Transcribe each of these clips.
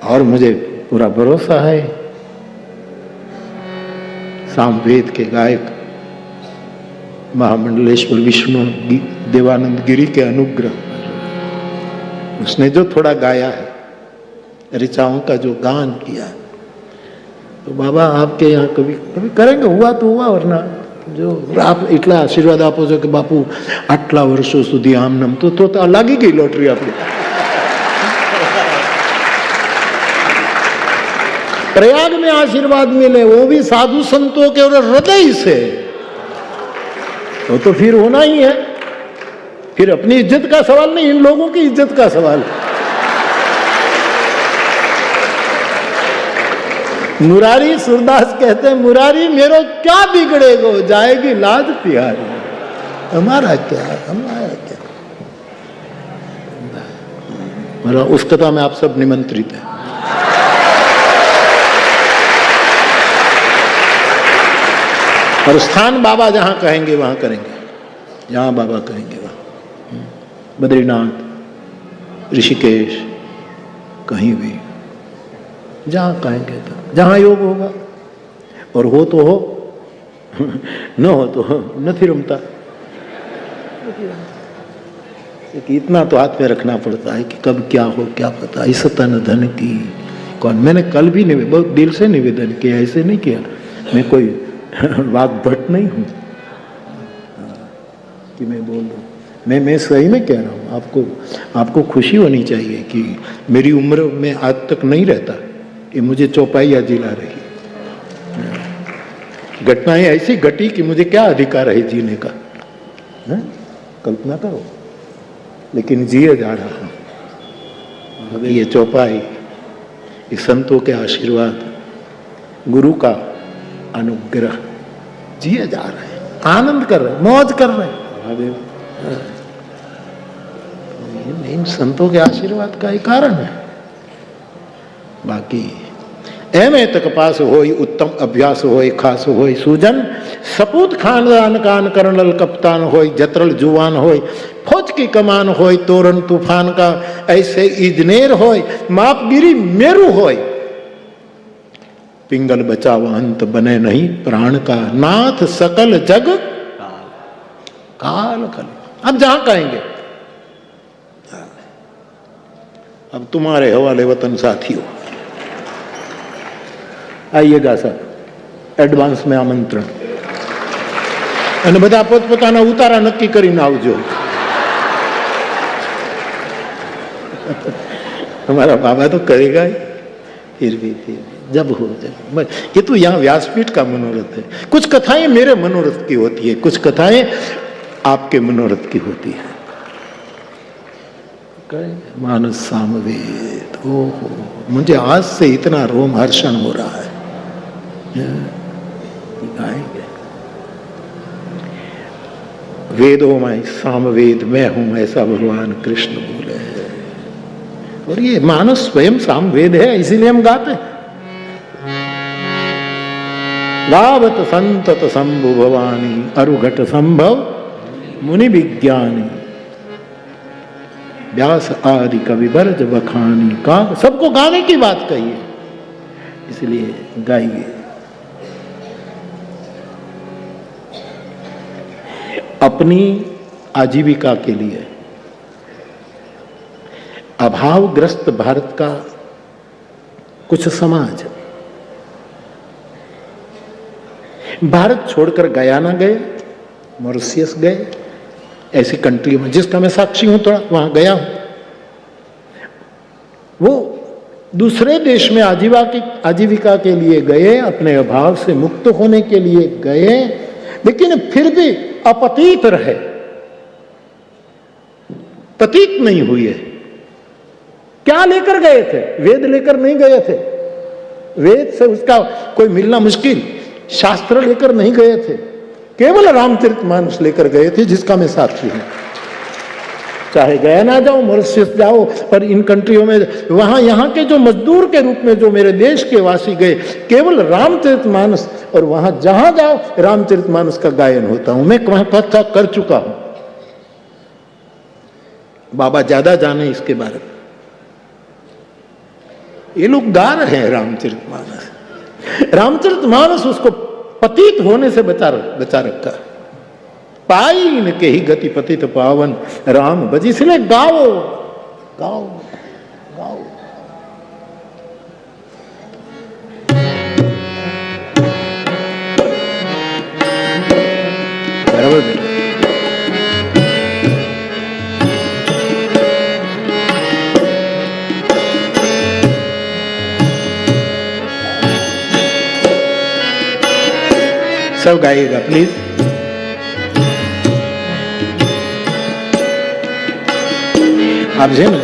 और मुझे पूरा भरोसा है सामवेद के गायक महामंडलेश्वर विष्णु देवानंद गिरी के अनुग्रह, उसने जो थोड़ा गाया है, ऋचाओं का जो गान किया, तो बाबा आपके यहाँ कभी कभी करेंगे, हुआ तो हुआ, वरना जो आप इतना आशीर्वाद आपो છો કે બાપુ આટલા વર્ષો સુધી આમ નામ તો લાગી ગઈ લોટરી આપણી। प्रयाग में आशीर्वाद मिले, वो भी साधु संतों के और हृदय से, तो फिर होना ही है। फिर अपनी इज्जत का सवाल नहीं, इन लोगों की इज्जत का सवाल है। मुरारी सूरदास कहते हैं, मुरारी मेरो क्या बिगड़ेगो, जाएगी लाज तिहारी, हमारा क्या, हमारा क्या। उस कथा में आप सब निमंत्रित हैं। और स्थान बाबा जहां कहेंगे वहां करेंगे, जहां बाबा कहेंगे वहां, बद्रीनाथ, ऋषिकेश, कहीं भी जहां कहेंगे, तो जहां योग होगा, और हो तो हो, न हो तो नहीं रमता। इतना तो हाथ में रखना पड़ता है कि कब क्या हो क्या पता। इस तन धन की कौन, मैंने कल भी बहुत दिल से निवेदन किया, ऐसे नहीं किया, मैं कोई वाक भट्ट नहीं हूं कि मैं बोल दूं। मैं सही में कह रहा हूं, आपको खुशी होनी चाहिए कि मेरी उम्र में आज तक नहीं रहता, ये मुझे चौपाइयाँ जिला रही, घटनाएं ऐसी घटी कि मुझे क्या अधिकार है जीने का, है? कल्पना करो। लेकिन जिए जा रहा हूं, ये चौपाई, ये संतों के आशीर्वाद, गुरु का अनुग्रह, जिए जा रहे हैं, आनंद कर रहे हैं, मौज कर रहे हैं। इन संतों के आशीर्वाद का ही कारण है। बाकी एमे तक पास होई उत्तम अभ्यास होई खास होई सूजन, सपूत खानदान कान कर्नल कप्तान होई, जत्रल जुवान होई, फौज की कमान होई, तोरण तूफान का ऐसे इजनेर होई, मापगिरी मेरू होई, पिंगल बचाव अंत बने नहीं प्राण का, नाथ सकल जग काल कल। अब जहां कहेंगे, अब तुम्हारे हवाले वतन साथियों, आइएगा सर, एडवांस में आमंत्रण, અને બધા પોતપોતાના ઉતારા નક્કી કરીને આવજો। हमारा बाबा तो करेगा ही, फिर भी जब हो जब। ये तो यहाँ व्यासपीठ का मनोरथ है। कुछ कथाएं मेरे मनोरथ की होती है, कुछ कथाएं आपके मनोरथ की होती है। मानस सामवेद, ओहो, मुझे आज से इतना रोमहर्षण हो रहा है। वेदों में सामवेद मैं हूं, ऐसा भगवान कृष्ण बोले हैं, और ये मानस स्वयं सामवेद है, इसीलिए हम गाते हैं। गावत संतत शंभु भवानी, अरुघट संभव मुनि विज्ञानी, व्यास आदि कवि बरज बखानी। का सबको गाने की बात कही है, इसलिए गाइए। अपनी आजीविका के लिए अभावग्रस्त भारत का कुछ समाज भारत छोड़कर गयाना गए, मॉरिशस गए, ऐसी कंट्री में जिसका मैं साक्षी हूं, थोड़ा वहां गया हूं। वो दूसरे देश में आजीविका के लिए गए, अपने अभाव से मुक्त होने के लिए गए, लेकिन फिर भी अपतीत रहे, पतित नहीं हुए। क्या लेकर गए थे? वेद लेकर नहीं गए थे, वेद से उसका कोई मिलना मुश्किल। शास्त्र लेकर नहीं गए थे, केवल रामचरितमानस लेकर गए थे, जिसका मैं साक्षी हूं। चाहे गया ना जाओ, मॉरिशस जाओ, पर इन कंट्रियों में वहां यहाँ के जो मजदूर के रूप में जो मेरे देश के वासी गए, केवल रामचरितमानस, और वहां जहां जाओ रामचरितमानस का गायन होता हूं। मैं वहां कथा कर चुका हूं, बाबा ज्यादा जाने इसके बारे में। ये लोग गा रहे हैं रामचरितमानस। रामचरितमानस उसको पतित होने से बचा रखा। पाई न के ही गति पतित पावन राम भज, इसलिए गाओ गाओ गाओ। बराबर बेटा। सब गाइएगा प्लीज। आप जो ना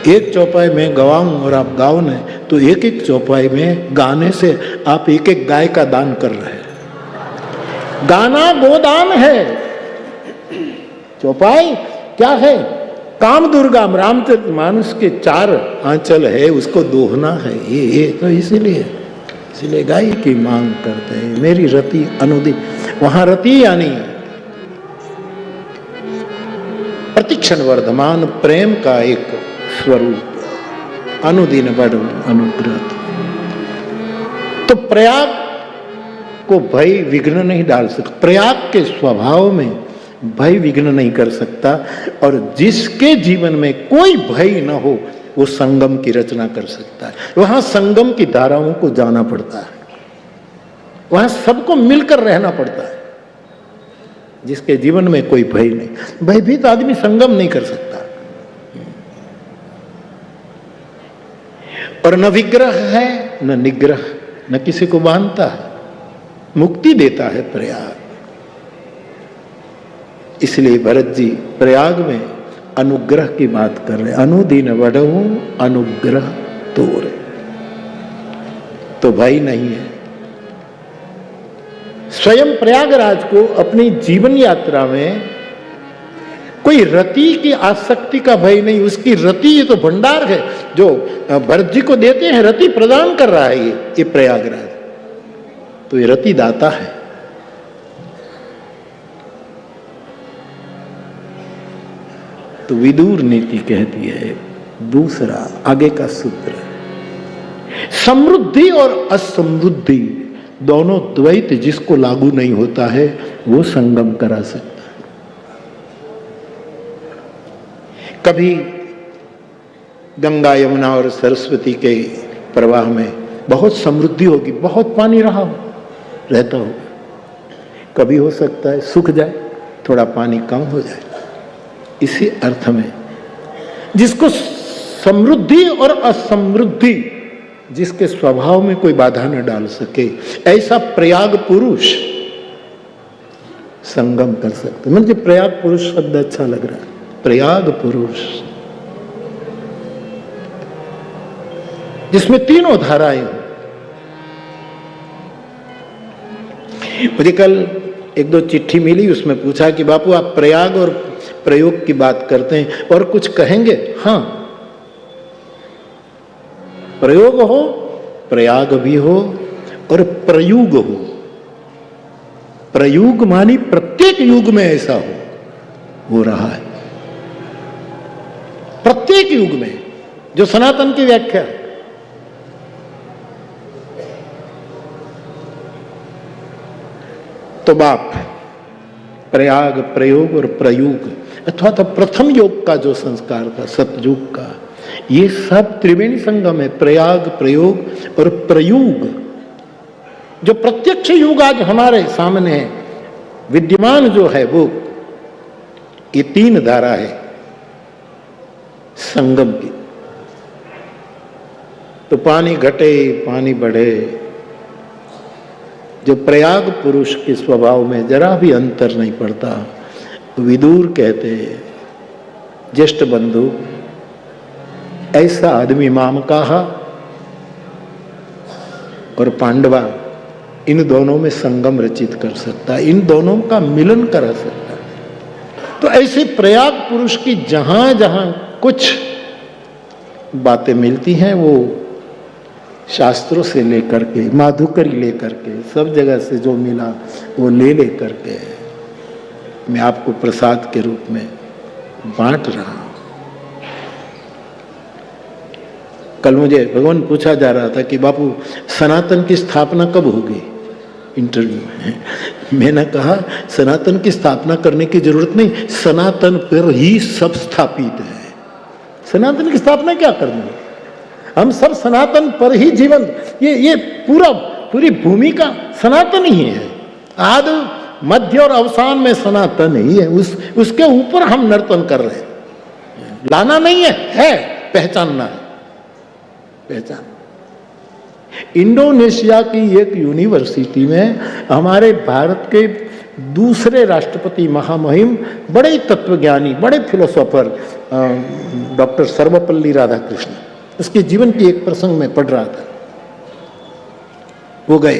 एक चौपाई में गवाऊं और आप गाओ न, तो एक एक चौपाई में गाने से आप एक एक गाय का दान कर रहे हैं। गाना गोदान है। चौपाई क्या है? काम दुर्गा रामचरितमानस के 4 आंचल है, उसको दोहना है। ये तो इसीलिए गाय की मांग करते हैं। मेरी रति अनुदिन, वहां रति यानी प्रतिक्षण वर्धमान प्रेम का एक स्वरूप, अनुदिन बढ़ अनुग्रह। तो प्रयाग को भय विघ्न नहीं डाल सकता। प्रयाग के स्वभाव में भय विघ्न नहीं कर सकता। और जिसके जीवन में कोई भय न हो, वो संगम की रचना कर सकता है। वहां संगम की धाराओं को जाना पड़ता है, वहां सबको मिलकर रहना पड़ता है। जिसके जीवन में कोई भय नहीं, भयभीत आदमी संगम नहीं कर सकता। और न विग्रह है न निग्रह, न किसी को बांधता है, मुक्ति देता है प्रयाग। इसलिए भरत जी प्रयाग में अनुग्रह की बात कर रहे। अनुदीन बढ़ऊ अनुग्रह तोरे, तो भाई नहीं है। स्वयं प्रयागराज को अपनी जीवन यात्रा में कोई रति की आसक्ति का भय नहीं। उसकी रति, ये तो भंडार है जो भरत जी को देते हैं, रति प्रदान कर रहा है ये प्रयागराज, तो ये रति दाता है। तो विदुर नीति कहती है दूसरा आगे का सूत्र, समृद्धि और असमृद्धि दोनों द्वैत जिसको लागू नहीं होता है, वो संगम करा सकता है। कभी गंगा यमुना और सरस्वती के प्रवाह में बहुत समृद्धि होगी, बहुत पानी रहता होगा। कभी हो सकता है सूख जाए, थोड़ा पानी कम हो जाए। इसी अर्थ में जिसको समृद्धि और असमृद्धि, जिसके स्वभाव में कोई बाधा न डाल सके, ऐसा प्रयाग पुरुष संगम कर सकते। मुझे प्रयाग पुरुष शब्द अच्छा लग रहा है। प्रयाग पुरुष जिसमें तीनों धाराएं हो। मुझे कल 1-2 चिट्ठी मिली, उसमें पूछा कि बापू आप प्रयाग और प्रयोग की बात करते हैं और कुछ कहेंगे? हाँ, प्रयोग हो, प्रयाग भी हो और प्रयुग हो। प्रयुग मानी प्रत्येक युग में ऐसा हो रहा है। प्रत्येक युग में, जो सनातन की व्याख्या है। तो बाप प्रयाग, प्रयोग और प्रयुग, अथवा तो प्रथम योग का जो संस्कार था सतयुग का, ये सब त्रिवेणी संगम है। प्रयाग, प्रयोग और प्रयुग, जो प्रत्यक्ष युग आज हमारे सामने है, विद्यमान जो है वो, ये 3 धारा है संगम की। तो पानी घटे पानी बढ़े, जो प्रयाग पुरुष के स्वभाव में जरा भी अंतर नहीं पड़ता। विदुर कहते हैं, ज्येष्ठ बंधु, ऐसा आदमी माम कहा और पांडवा, इन दोनों में संगम रचित कर सकता है, इन दोनों का मिलन करा सकता है। तो ऐसे प्रयाग पुरुष की जहां जहां कुछ बातें मिलती हैं, वो शास्त्रों से लेकर के, माधुकरी लेकर के, सब जगह से जो मिला वो ले लेकर के मैं आपको प्रसाद के रूप में बांट रहा हूं। कल मुझे भगवान पूछा जा रहा था कि बापू सनातन की स्थापना कब होगी, इंटरव्यू में मैंने कहा सनातन की स्थापना करने की जरूरत नहीं, सनातन पर ही सब स्थापित है। सनातन की स्थापना क्या करनी है, हम सब सनातन पर ही जीवन, ये पूरी भूमि का सनातन ही है, आदि मध्य और अवसान में सनातन ही है, उसके ऊपर हम नर्तन कर रहे हैं। लाना नहीं है पहचानना है, पहचान। इंडोनेशिया की एक यूनिवर्सिटी में हमारे भारत के दूसरे राष्ट्रपति महामहिम, बड़े तत्वज्ञानी, बड़े फिलोसोफर डॉक्टर सर्वपल्ली राधाकृष्णन, उसके जीवन की एक प्रसंग में पढ़ रहा था। वो गए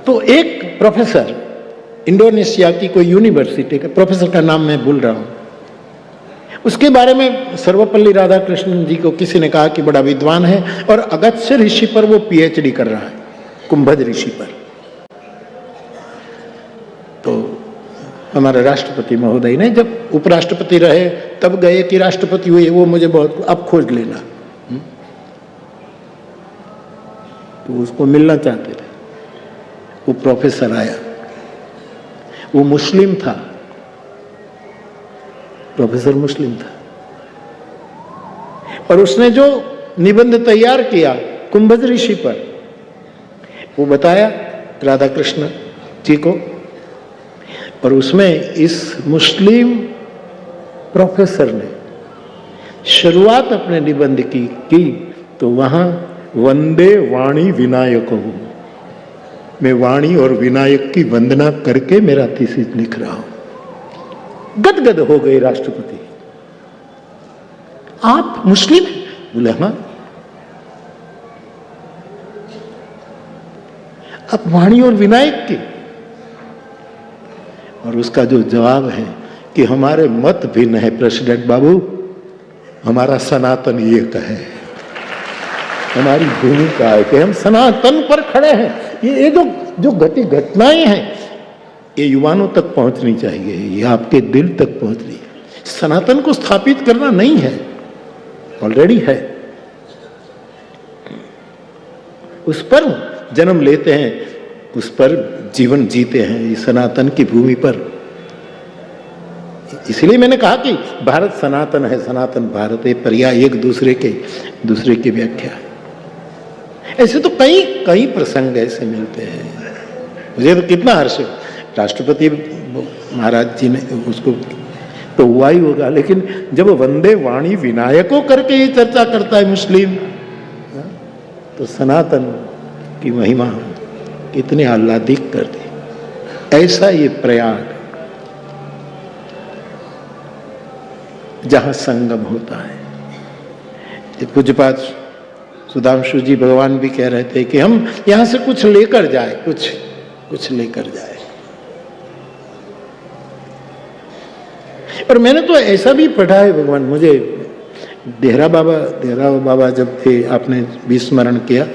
तो एक प्रोफेसर, इंडोनेशिया की कोई यूनिवर्सिटी का प्रोफेसर का नाम मैं भूल रहा हूं, उसके बारे में सर्वपल्ली राधाकृष्णन जी को किसी ने कहा कि बड़ा विद्वान है और अगस्त्य ऋषि पर वो पीएचडी कर रहा है, कुंभज ऋषि पर। तो हमारे राष्ट्रपति महोदय ने, जब उपराष्ट्रपति रहे तब गए कि राष्ट्रपति हुए, वो मुझे बहुत, अब खोज लेना, तो उसको मिलना चाहते थे। वो प्रोफेसर आया, वो मुस्लिम था, प्रोफेसर मुस्लिम था, और उसने जो निबंध तैयार किया कुंभज ऋषि पर, वो बताया राधाकृष्ण जी को, और उसमें इस मुस्लिम प्रोफेसर ने शुरुआत अपने निबंध की तो वहां वंदे वाणी विनायक हूं, मैं वाणी और विनायक की वंदना करके मेरा थीसिस लिख रहा हूं। गदगद हो गए राष्ट्रपति, आप मुस्लिम हैं? बोले हाँ। आप वाणी और विनायक की? और उसका जो जवाब है कि हमारे मत भिन्न है प्रेसिडेंट बाबू, हमारा सनातन एक है, हमारी भूमिका है कि हम सनातन पर खड़े हैं। ये जो घटनाएं हैं ये युवाओं तक पहुंचनी चाहिए, ये आपके दिल तक पहुंचनी है। सनातन को स्थापित करना नहीं है, ऑलरेडी है, उस पर जन्म लेते हैं, उस पर जीवन जीते हैं, इस सनातन की भूमि पर। इसलिए मैंने कहा कि भारत सनातन है, सनातन भारत है, पर्याय एक दूसरे की व्याख्या। ऐसे तो कई प्रसंग ऐसे मिलते हैं। मुझे तो कितना हर्ष है, राष्ट्रपति महाराज जी ने उसको तो हुआ ही होगा, लेकिन जब वंदे वाणी विनायकों करके ये चर्चा करता है मुस्लिम, तो सनातन की महिमा कितने आह्लादिक कर दी। ऐसा ये प्रयाग जहां संगम होता है। पूज्यपाद सुधांशु जी भगवान भी कह रहे थे कि हम यहां से कुछ लेकर जाए, कुछ लेकर जाए। और मैंने तो ऐसा भी पढ़ा है भगवान, मुझे देहरा बाबा जब थे, आपने भी स्मरण किया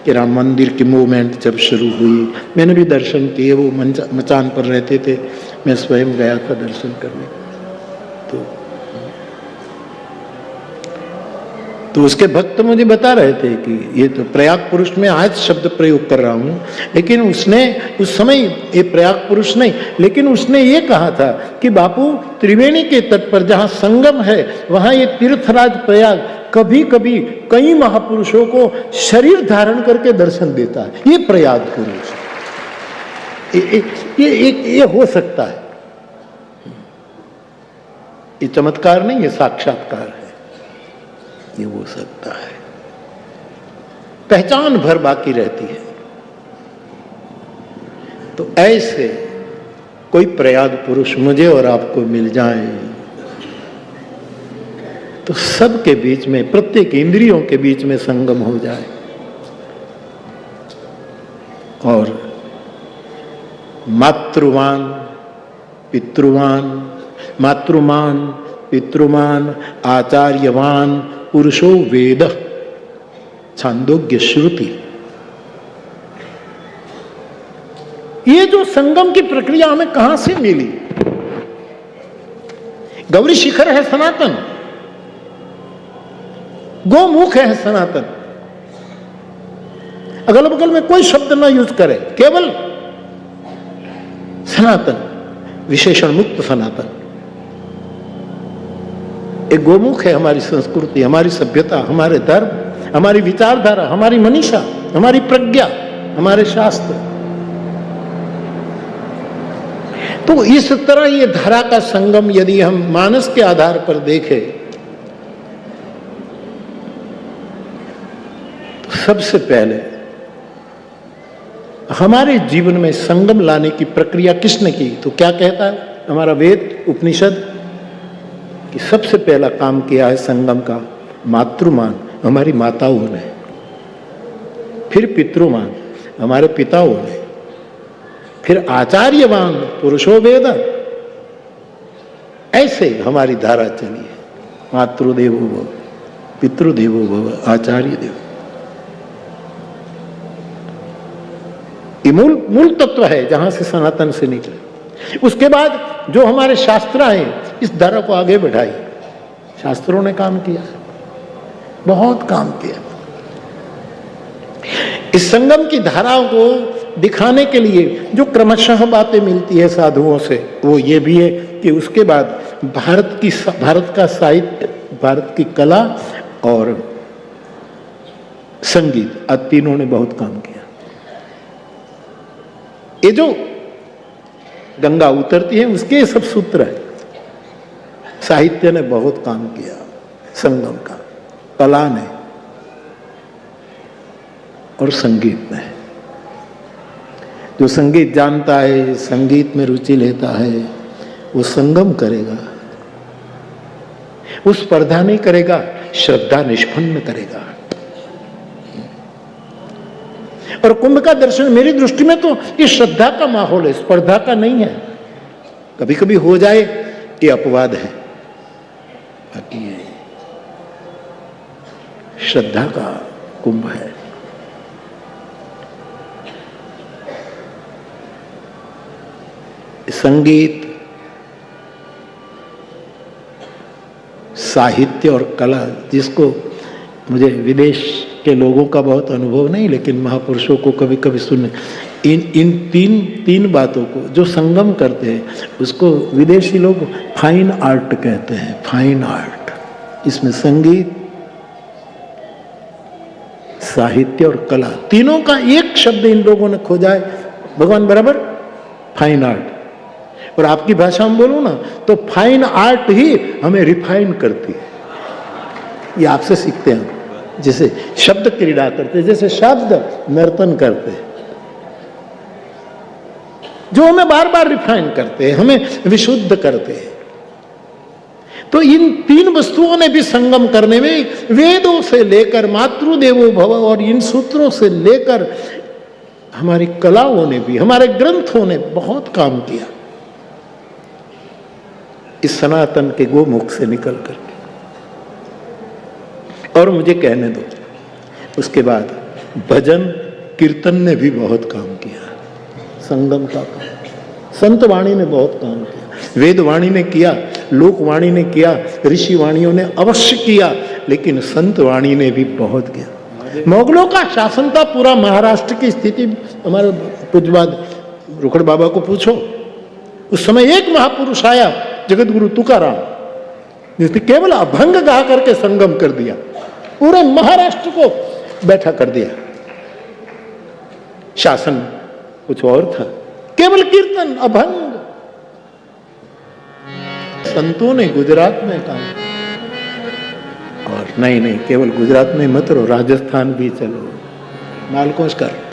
कि राम मंदिर की मूवमेंट जब शुरू हुई, मैंने भी दर्शन किए। वो मचान पर रहते थे, मैं स्वयं गया था दर्शन करने। तो उसके भक्त मुझे बता रहे थे कि ये तो प्रयाग पुरुष में आज शब्द प्रयोग कर रहा हूं, लेकिन उसने उस समय ये प्रयाग पुरुष नहीं, लेकिन उसने ये कहा था कि बापू त्रिवेणी के तट पर जहां संगम है वहां ये तीर्थराज प्रयाग कभी कभी कई महापुरुषों को शरीर धारण करके दर्शन देता है। ये प्रयाग पुरुष, ये हो सकता है, ये चमत्कार नहीं, ये साक्षात्कार है, ये हो सकता है। पहचान भर बाकी रहती है। तो ऐसे कोई प्रयाग पुरुष मुझे और आपको मिल जाए तो सबके बीच में, प्रत्येक इंद्रियों के बीच में संगम हो जाए, और मातृमान पितृमान आचार्यवान पुरुषो वेद, छांदोग्य श्रुति। ये जो संगम की प्रक्रिया हमें कहां से मिली? गौरी शिखर है सनातन, गोमुख है सनातन। अगल बगल में कोई शब्द ना यूज करे, केवल सनातन, विशेषण मुक्त सनातन। एक गोमुख है हमारी संस्कृति, हमारी सभ्यता, हमारे धर्म, हमारी विचारधारा, हमारी मनीषा, हमारी प्रज्ञा, हमारे शास्त्र। तो इस तरह ये धारा का संगम यदि हम मानस के आधार पर देखें तो सबसे पहले हमारे जीवन में संगम लाने की प्रक्रिया किसने की? तो क्या कहता है हमारा वेद उपनिषद कि सबसे पहला काम किया है संगम का मातृमान, हमारी माताओं ने, फिर पितृमान, हमारे पिताओं ने, फिर आचार्यवान पुरुषो वेद। ऐसे हमारी धारा चली है, मातृदेवो भव, पितृदेवो भव, आचार्य देव। ये मूल तत्व है जहां से सनातन से निकले। उसके बाद जो हमारे शास्त्र हैं इस धारा को आगे बढ़ाई। शास्त्रों ने काम किया, बहुत काम किया। इस संगम की धाराओं को दिखाने के लिए जो क्रमशः बातें मिलती है साधुओं से, वो ये भी है कि उसके बाद भारत का साहित्य, भारत की कला और संगीत, आज तीनों ने बहुत काम किया। ये जो गंगा उतरती है उसके सब सूत्र है। साहित्य ने बहुत काम किया, संगम का, कला ने और संगीत ने। जो संगीत जानता है, संगीत में रुचि लेता है, वो संगम करेगा, वो स्पर्धा नहीं करेगा, श्रद्धा निष्पन्न करेगा। और कुंभ का दर्शन मेरी दृष्टि में तो ये श्रद्धा का माहौल है, स्पर्धा का नहीं है। कभी कभी हो जाए ये अपवाद है, बाकी ये श्रद्धा का कुंभ है। संगीत, साहित्य और कला, जिसको मुझे विदेश के लोगों का बहुत अनुभव नहीं, लेकिन महापुरुषों को कभी कभी सुनने, इन तीन बातों को जो संगम करते हैं उसको विदेशी लोग फाइन आर्ट कहते हैं। फाइन आर्ट, इसमें संगीत, साहित्य और कला, तीनों का एक शब्द इन लोगों ने खोजा है, भगवान बराबर फाइन आर्ट। और आपकी भाषा में बोलूं ना तो फाइन आर्ट ही हमें रिफाइन करती है। ये आपसे सीखते हैं, जैसे शब्द क्रीड़ा करते, जैसे शब्द नर्तन करते, जो हमें बार बार रिफाइन करते हैं, हमें विशुद्ध करते हैं। तो इन तीन वस्तुओं ने भी संगम करने में वेदों से लेकर मातृदेवो भव और इन सूत्रों से लेकर हमारी कलाओं ने भी, हमारे ग्रंथों ने बहुत काम किया इस सनातन के गोमुख से निकल करके। और मुझे कहने दो, उसके बाद भजन कीर्तन ने भी बहुत काम किया, संगम का काम। संत वाणी ने बहुत काम किया, वेद वाणी ने किया, लोक वाणी ने किया, ऋषि वाणियों ने अवश्य किया, लेकिन संत वाणी ने भी बहुत किया। मुगलों का शासन था पूरा, महाराष्ट्र की स्थिति हमारे पूज्यपाद रुखड़ बाबा को पूछो। उस समय एक महापुरुष आया, जगत गुरु तुकाराम, जिसने केवल अभंग गा करके संगम कर दिया, पूरे महाराष्ट्र को बैठा कर दिया। शासन कुछ और था, केवल कीर्तन अभंग। संतों ने गुजरात में काम, और नहीं केवल गुजरात में मत रहो, राजस्थान भी चलो, मालकों कर।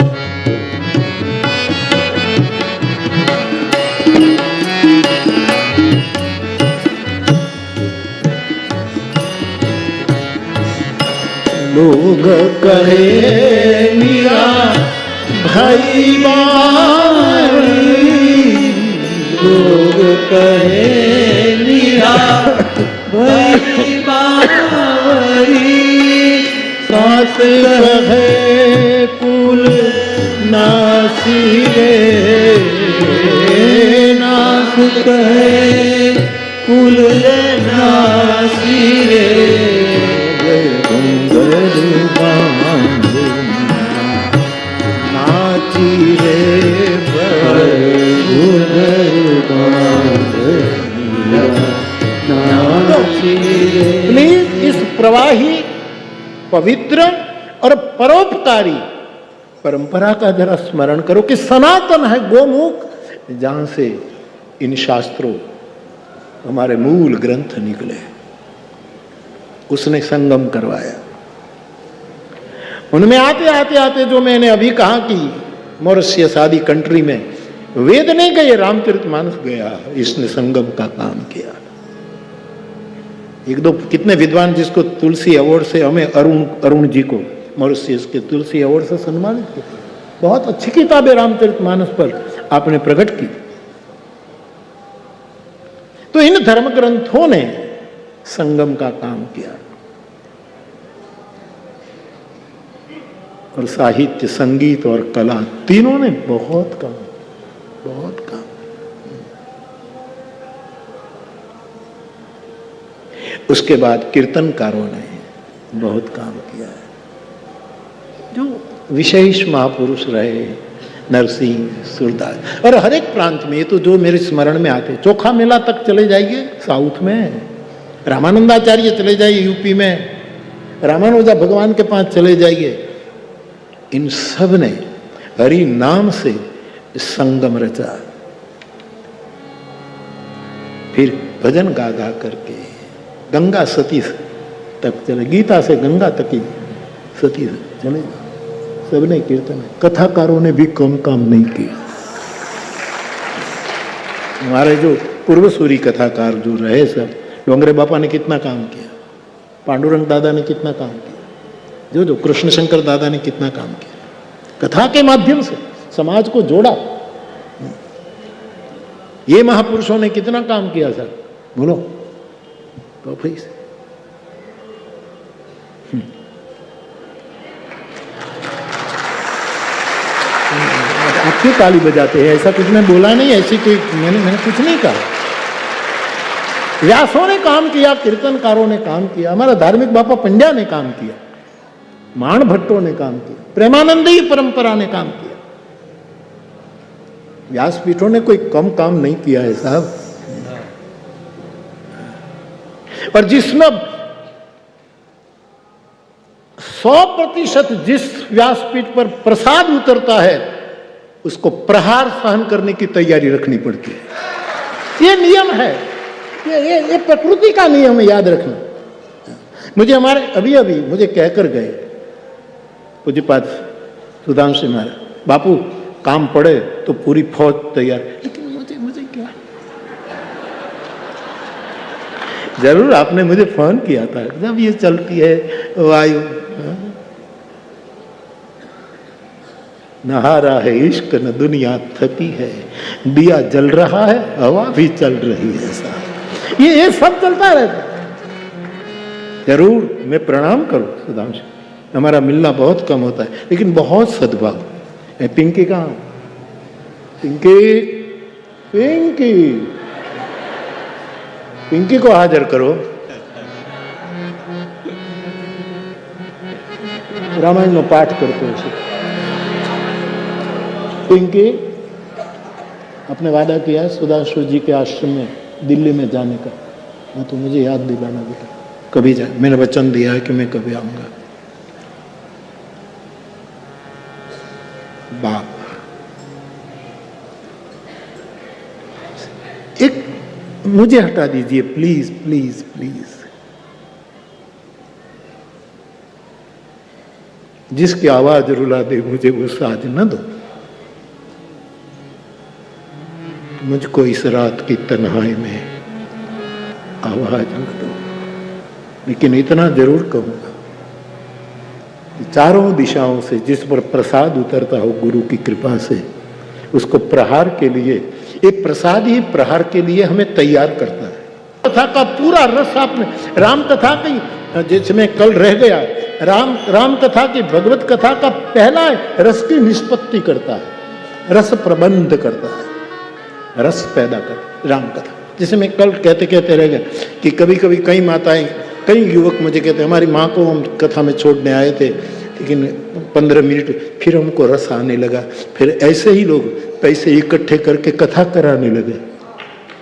लोग कहे मीरा भाई बावरी, लोग कहे मीरा भाई बावरी, सास कहे कुल नासी रे, नास कहे कुल नासी रे, प्लीज इस प्रवाही, पवित्र और परोपकारी परंपरा का जरा स्मरण करो कि सनातन है गोमुख, जहां से इन शास्त्रों हमारे मूल ग्रंथ निकले। उसने संगम करवाया। उनमें आते आते आते जो मैंने अभी कहा कि मॉरिशस आदि कंट्री में वेद नहीं गए, रामचरितमानस गया, इसने संगम का काम किया। एक दो कितने विद्वान जिसको तुलसी अवार्ड से, हमें अरुण जी को मॉरिशस के तुलसी अवार्ड से सम्मानित किया। बहुत अच्छी किताब है रामचरितमानस पर आपने प्रकट की। तो इन धर्म ग्रंथों ने संगम का काम किया और साहित्य, संगीत और कला तीनों ने बहुत काम। उसके बाद कीर्तनकारों ने बहुत काम किया है, जो विशेष महापुरुष रहे, नरसिंह, सूरदास। और हर एक प्रांत में, ये तो जो मेरे स्मरण में आते, चोखा मेला तक चले जाइए साउथ में, रामानंदाचार्य चले जाइए यूपी में, रामानुजा भगवान के पास चले जाइए, इन सब ने हरि नाम से संगम रचा। फिर भजन गा गा करके गंगा सती तक चले, गीता से गंगा तक ही सती चले, सबने कीर्तन। कथाकारों ने भी कम काम नहीं किया। हमारे जो पूर्वसूरी कथाकार जो रहे सब, डोंगरे बापा ने कितना काम किया, पांडुरंग दादा ने कितना काम किया, जो कृष्ण शंकर दादा ने कितना काम किया, कथा के माध्यम से समाज को जोड़ा। ये महापुरुषों ने कितना काम किया सर, बोलो तो फिर आप क्यों ताली बजाते हैं? ऐसा कुछ मैं बोला नहीं, ऐसी कोई मैंने कुछ नहीं कहा। व्यासों ने काम किया, कीर्तनकारों ने काम किया, हमारा धार्मिक बापा पंड्या ने काम किया, माण भट्टों ने काम किया, प्रेमानंदी परंपरा ने काम किया। व्यासपीठों ने कोई कम काम नहीं किया है साहब। और जिसमें 100% जिस व्यासपीठ पर प्रसाद उतरता है उसको प्रहार सहन करने की तैयारी रखनी पड़ती है। ये नियम है, ये प्रकृति का नियम है, याद रखना। मुझे हमारे अभी मुझे कहकर गए पूज्यपाद सुधांशु महाराज, बापू काम पड़े तो पूरी फौज तैयार। लेकिन मुझे क्या, जरूर आपने मुझे फोन किया था जब ये चलती है वायु, नहा रहा है इश्क न दुनिया थकी है, दिया जल रहा है हवा भी चल रही है साहब। ये सब चलता रहता। जरूर मैं प्रणाम करूं सुधांशु, हमारा मिलना बहुत कम होता है लेकिन बहुत सद्भाव। पिंकी कहाँ? पिंकी को हाजिर करो। रामायण में पाठ करते हो। पिंकी, अपने वादा किया है सुधांशु जी के आश्रम में दिल्ली में जाने का, हाँ तो मुझे याद दिलाना बेटा, कभी जाए। मैंने वचन दिया है कि मैं कभी आऊंगा। बाप, एक मुझे हटा दीजिए प्लीज प्लीज प्लीज। जिसकी आवाज रुला दे मुझे वो साज न दो। मुझको इस रात की तन्हाई में आवाज न दो। लेकिन इतना जरूर कहूंगा, चारों दिशाओं से जिस पर प्रसाद उतरता हो गुरु की कृपा से, उसको प्रहार के लिए, एक प्रसाद ही प्रहार के लिए हमें तैयार करता है। कथा का पूरा रस आपने, राम कथा की जिसमें कल रह गया, राम कथा की, भगवत कथा का पहला रस की निष्पत्ति करता है, रस प्रबंध करता है, रस पैदा कर राम कथा। जिसे मैं कल कहते कहते रह गया कि कभी कभी कई माताएं, कई युवक मुझे कहते हमारी माँ को हम कथा में छोड़ने आए थे लेकिन 15 मिनट फिर हमको रस आने लगा, फिर ऐसे ही लोग पैसे इकट्ठे करके कथा कराने लगे।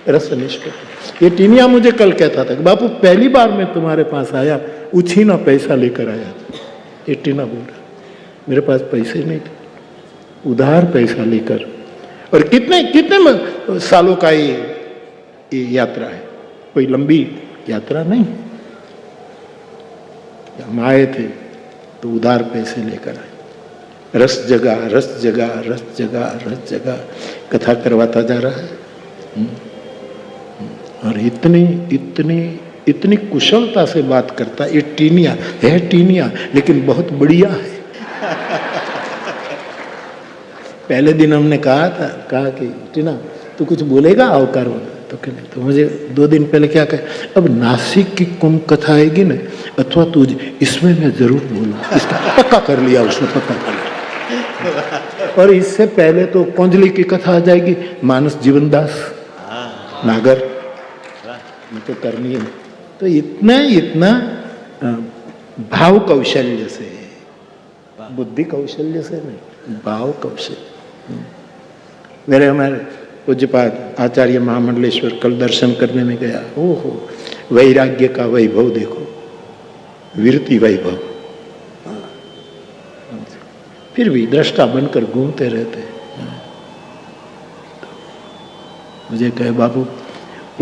रस निष्पत्ति ये टीनिया मुझे कल कहता था कि बापू पहली बार मैं तुम्हारे पास आया उछीना पैसा लेकर आया था। ये टीना बोल रहा मेरे पास पैसे नहीं थे, उधार पैसा लेकर। और कितने कितने सालों का ये यात्रा है, कोई लंबी यात्रा नहीं। हम आए थे तो उधार पैसे लेकर आए। रस जगा रस जगा रस जगा रस जगा कथा करवाता जा रहा है। और इतनी इतनी इतनी कुशलता से बात करता। ये टीनिया है, टीनिया लेकिन बहुत बढ़िया है। पहले दिन हमने कहा कि टीना तू कुछ बोलेगा अवकार वाला, तो क्या नहीं। तो मुझे 2 दिन पहले क्या कहे, अब नासिक की कुंभ कथा आएगी ना, अथवा तुझे इसमें मैं जरूर बोलूँ। इसका पक्का कर लिया उसने, पक्का कर लिया। और इससे पहले तो कौंजली की कथा आ जाएगी, मानस जीवनदास नागर में तो करनी है। तो इतना भाव कौशल्य से, बुद्धि कौशल्य से नहीं, भाव कौशल्य। मेरे हमारे पूज्यपाद आचार्य महामंडलेश्वर कल दर्शन करने में गया। ओहो, वैराग्य का वैभव देखो, वीरति वैभव। फिर भी दृष्टा बनकर घूमते रहते। मुझे कहे बाबू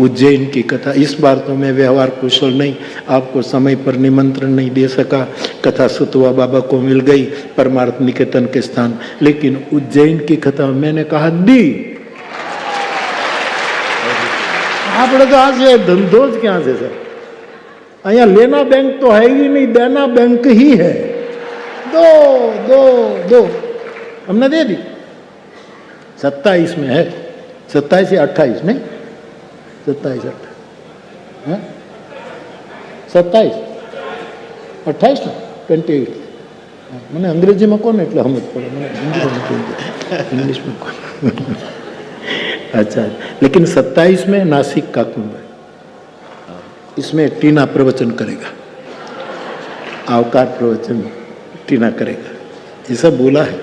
उज्जैन की कथा, इस बार तो मैं व्यवहार कुशल नहीं, आपको समय पर निमंत्रण नहीं दे सका। कथा सुतवा बाबा को मिल गई परमार्थ निकेतन के स्थान, लेकिन उज्जैन की कथा मैंने कहा दी। आप कहाँ से धंधो क्या से सर, अया लेना बैंक तो है ही नहीं, देना बैंक ही है। दो दो दो हमने दे दी। 27 में है, 27 या 28 नहीं, 27 28 28 ना 28। मैंने अंग्रेजी में कौन એટલે સમજ પડે, મને इंग्लिश में कौन। अच्छा, लेकिन 27 में नासिक का कुंभ है। इसमें टीना प्रवचन करेगा, अवकार प्रवचन टीना करेगा, ये सब बोला है।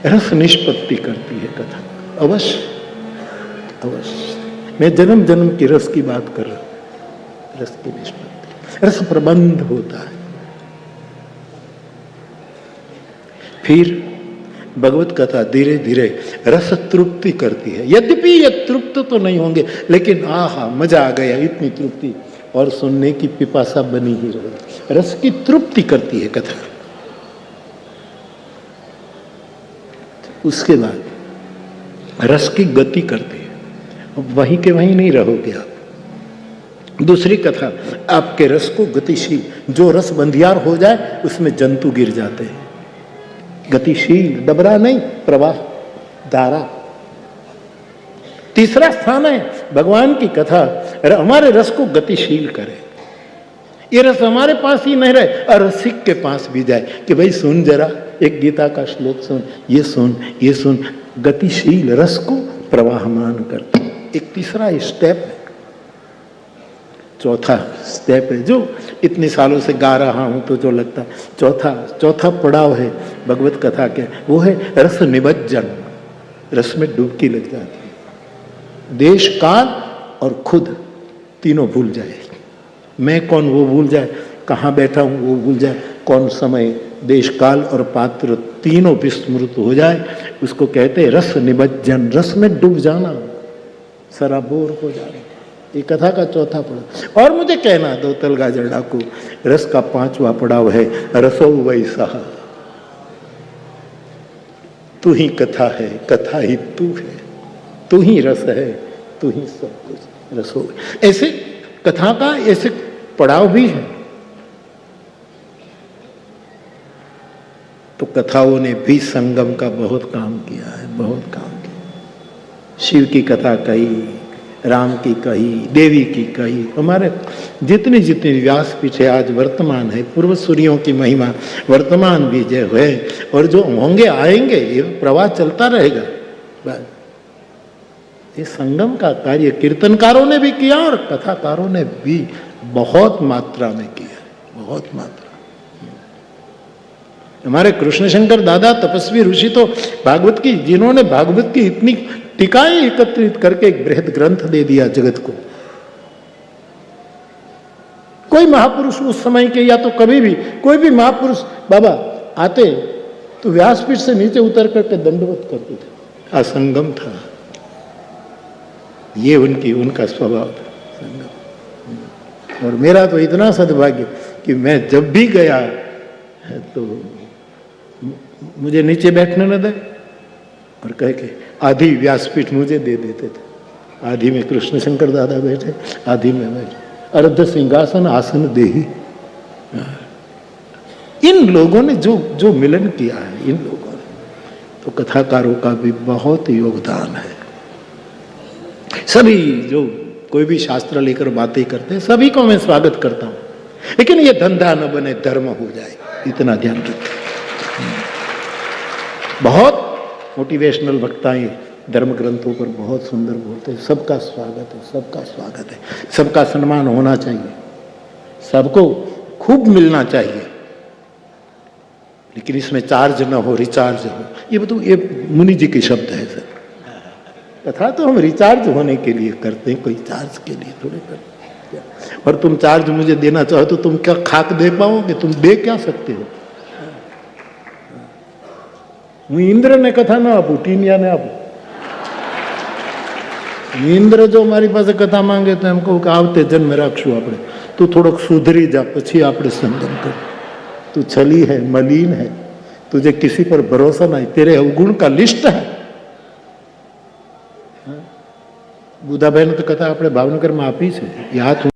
रस निष्पत्ति करती है कथा, अवश्य अवश्य। मैं जन्म जन्म की रस की बात कर रहा हूं, रस की निष्पत्ति, रस प्रबंध होता है। फिर भगवत कथा धीरे धीरे रस तृप्ति करती है। यद्यपि ये तृप्त तो नहीं होंगे, लेकिन आहा मजा आ गया, इतनी तृप्ति, और सुनने की पिपासा बनी ही रही। रस की तृप्ति करती है कथा। उसके बाद रस की गति करती है, अब वहीं के वहीं नहीं रहोगे आप। दूसरी कथा आपके रस को गतिशील, जो रस बंधियार हो जाए उसमें जंतु गिर जाते हैं। गतिशील, डबरा नहीं, प्रवाह, धारा। तीसरा स्थान है भगवान की कथा हमारे रस को गतिशील करे। ये रस हमारे पास ही नहीं रहे, अरसिक के पास भी जाए कि भाई सुन जरा, एक गीता का श्लोक सुन, ये सुन, ये सुन। गतिशील रस को प्रवाहमान करता। एक तीसरा स्टेप है, चौथा स्टेप है जो इतने सालों से गा रहा हूं तो जो लगता, चौथा पड़ाव है भगवत कथा के, वो है रस निमज्जन। रस में डुबकी लग जाती है, देश काल और खुद तीनों भूल जाए। मैं कौन वो भूल जाए, कहाँ बैठा हूं वो भूल जाए, कौन समय, देश काल और पात्र तीनों विस्मृत हो जाए, उसको कहते हैं रस निमज्जन। रस में डूब जाना, सराबोर हो जाना। ये कथा का चौथा पड़ाव। और मुझे कहना दो तलगा जड़ा को, रस का 5वां पड़ाव है रसो वैसा। तू ही कथा है, कथा ही तू है, तू ही रस है, तू ही सब कुछ। रसो ऐसे कथा का ऐसे पड़ाव भी है। तो कथाओं ने भी संगम का बहुत काम किया है, बहुत काम किया। शिव की कथा कही, राम की कही, देवी की कही, हमारे जितनी जितनी व्यासपीठ आज वर्तमान है, पूर्व सूर्यों की महिमा वर्तमान भी जो है, और जो होंगे आएंगे, ये प्रवाह चलता रहेगा। ये संगम का कार्य कीर्तनकारों ने भी किया और कथाकारों ने भी बहुत मात्रा में किया, बहुत मात्रा। हमारे कृष्ण शंकर दादा तपस्वी ऋषि तो भागवत की, जिन्होंने भागवत की इतनी टीकाएं एकत्रित करके एक बृहद ग्रंथ दे दिया जगत को। कोई महापुरुष उस समय के या तो कभी भी कोई भी महापुरुष बाबा आते तो व्यासपीठ से नीचे उतर करके दंडवत करते थे। असंगम था, ये उनका स्वभाव था, संगम। और मेरा तो इतना सद्भाग्य कि मैं जब भी गया तो मुझे नीचे बैठने न दे और कह के आधी व्यासपीठ मुझे दे देते थे। आधी में कृष्ण शंकर दादा बैठे, आधी में बैठे, अर्ध सिंहासन आसन देही। इन लोगों ने जो मिलन किया है, इन लोगों ने, तो कथाकारों का भी बहुत योगदान है। सभी जो कोई भी शास्त्र लेकर बातें करते हैं, सभी को मैं स्वागत करता हूं, लेकिन ये धंधा न बने, धर्म हो जाए, इतना ध्यान रखें। बहुत मोटिवेशनल वक्ताएं धर्म ग्रंथों पर बहुत सुंदर बोलते हैं। सबका स्वागत है, सबका स्वागत है, सबका सम्मान होना चाहिए, सबको खूब मिलना चाहिए, लेकिन इसमें चार्ज ना हो, रिचार्ज हो। ये मुनि जी के शब्द है सर। कथा तो हम रिचार्ज होने के लिए करते हैं, कोई चार्ज के लिए थोड़े करते हैं। और तुम चार्ज मुझे देना चाहो तो तुम क्या खाक दे पाओगे? तुम दे क्या सकते हो? इंद्र ने कथा ना आपू, टीनिया ने आपू। इंद्र जो मारी पास कथा मांगे तो हमको आवते जन्म राखशु आपने, तू थोड़ो सुधरी जा, पछी आपने संगम कर। तू छली है, मलिन है, तुझे किसी पर भरोसा नहीं, तेरे अवगुण का लिस्ट है। बुधाबेन तो कथा अपने भावनगर में आपी है, हाथ